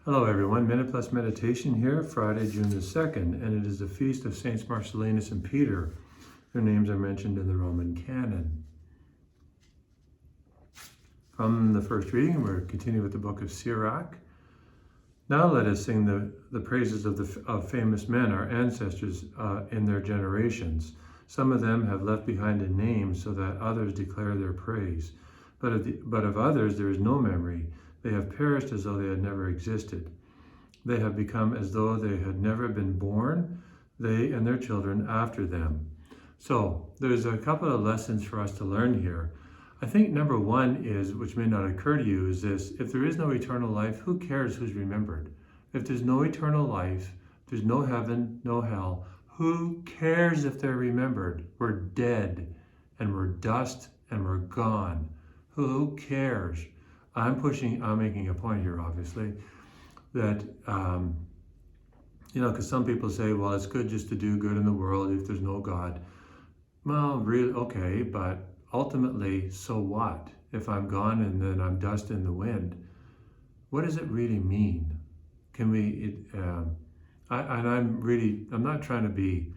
Hello everyone, Minute Plus Meditation here, Friday, June the 2nd, and it is the feast of Saints Marcellinus and Peter. Their names are mentioned in the Roman canon. From the first reading, we're continuing with the book of Sirach. Now let us sing the praises of famous men, our ancestors in their generations. Some of them have left behind a name so that others declare their praise. But of others there is no memory. They have perished as though they had never existed. They have become as though they had never been born, they and their children after them. So there's a couple of lessons for us to learn here. I think number one is, which may not occur to you, is this: if there is no eternal life, who cares who's remembered? If there's no eternal life, there's no heaven, no hell, who cares if they're remembered? We're dead, and we're dust, and we're gone. Who cares? I'm making a point here, obviously, that, because some people say, well, it's good just to do good in the world if there's no God. Well, really, okay, but ultimately, so what? If I'm gone and then I'm dust in the wind, what does it really mean? Can we, I'm not trying to be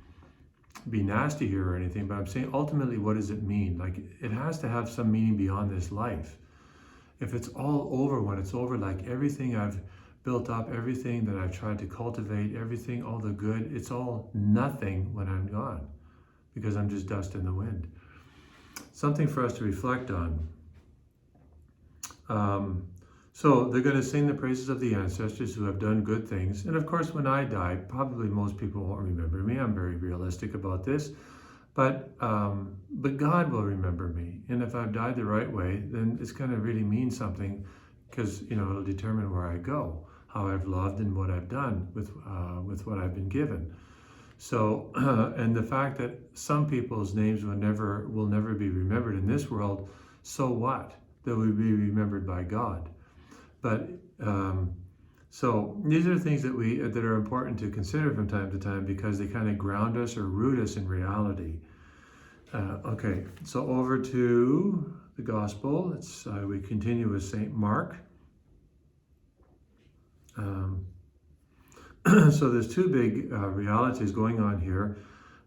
nasty here or anything, but I'm saying ultimately, what does it mean? Like, it has to have some meaning beyond this life. If it's all over, when it's over, like everything I've built up, everything that I've tried to cultivate, everything, all the good, it's all nothing when I'm gone, because I'm just dust in the wind. Something for us to reflect on. So they're going to sing the praises of the ancestors who have done good things. And of course, when I die, probably most people won't remember me. I'm very realistic about this. But God will remember me. And if I've died the right way, then it's going to really mean something, because, it'll determine where I go, how I've loved and what I've done with what I've been given. So, and the fact that some people's names will never be remembered in this world, so what? They will be remembered by God. But so these are things that are important to consider from time to time, because they kind of ground us or root us in reality. Okay, so over to the Gospel. We continue with St. Mark. So there's two big realities going on here.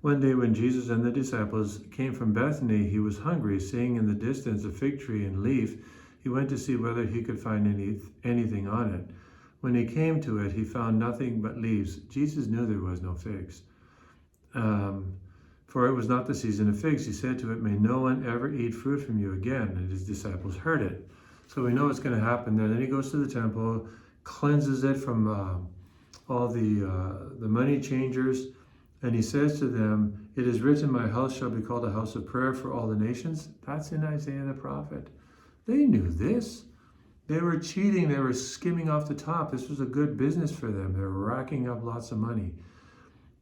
One day when Jesus and the disciples came from Bethany, he was hungry. Seeing in the distance a fig tree and leaf, he went to see whether he could find anything on it. When he came to it, he found nothing but leaves. Jesus knew there was no figs. For it was not the season of figs. He said to it, "May no one ever eat fruit from you again." And his disciples heard it. So we know what's going to happen there. Then he goes to the temple, cleanses it from all the money changers, and he says to them, "It is written, my house shall be called a house of prayer for all the nations." That's in Isaiah the prophet. They knew this. They were cheating. They were skimming off the top. This was a good business for them. They were racking up lots of money.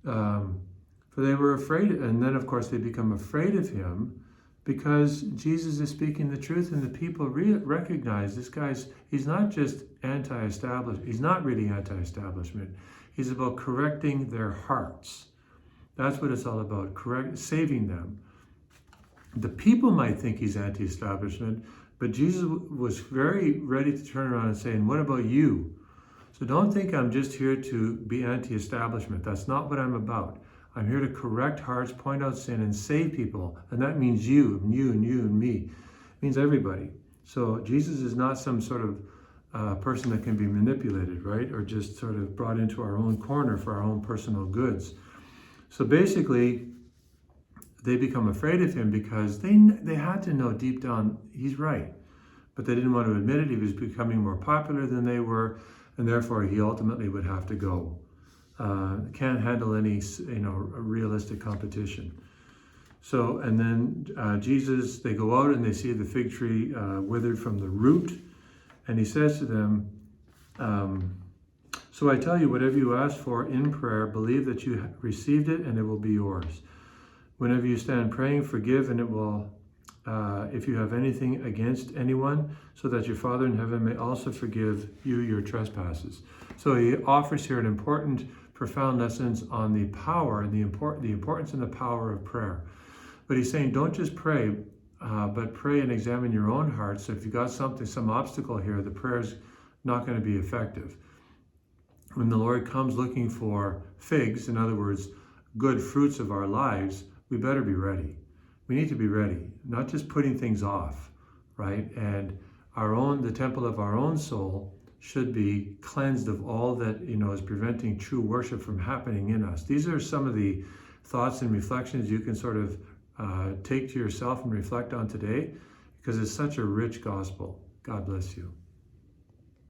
For they were afraid. And then, of course, they become afraid of him because Jesus is speaking the truth, and the people recognize this he's not just anti-establishment. He's not really anti-establishment. He's about correcting their hearts. That's what it's all about, saving them. The people might think he's anti-establishment, but Jesus was very ready to turn around and say, "And what about you?" So don't think I'm just here to be anti-establishment. That's not what I'm about. I'm here to correct hearts, point out sin, and save people. And that means you, and you, and you, and me. It means everybody. So Jesus is not some sort of person that can be manipulated, right? Or just sort of brought into our own corner for our own personal goods. So basically, they become afraid of him because they had to know deep down he's right. But they didn't want to admit it. He was becoming more popular than they were, and therefore he ultimately would have to go. Can't handle any, realistic competition. So, and then they go out and they see the fig tree withered from the root, and he says to them, "So I tell you, whatever you ask for in prayer, believe that you received it and it will be yours. Whenever you stand praying, forgive, and it will, if you have anything against anyone, so that your Father in heaven may also forgive you your trespasses." So he offers here an important, profound lessons on the power and the importance and the power of prayer. But he's saying, don't just pray, but pray and examine your own heart. So if you got some obstacle here, the prayer is not going to be effective. when the Lord comes looking for figs, in other words, good fruits of our lives, we better be ready. We need to be ready, not just putting things off, right? And the temple of our own soul should be cleansed of all that, is preventing true worship from happening in us. These are some of the thoughts and reflections you can sort of take to yourself and reflect on today, because it's such a rich gospel. God bless you.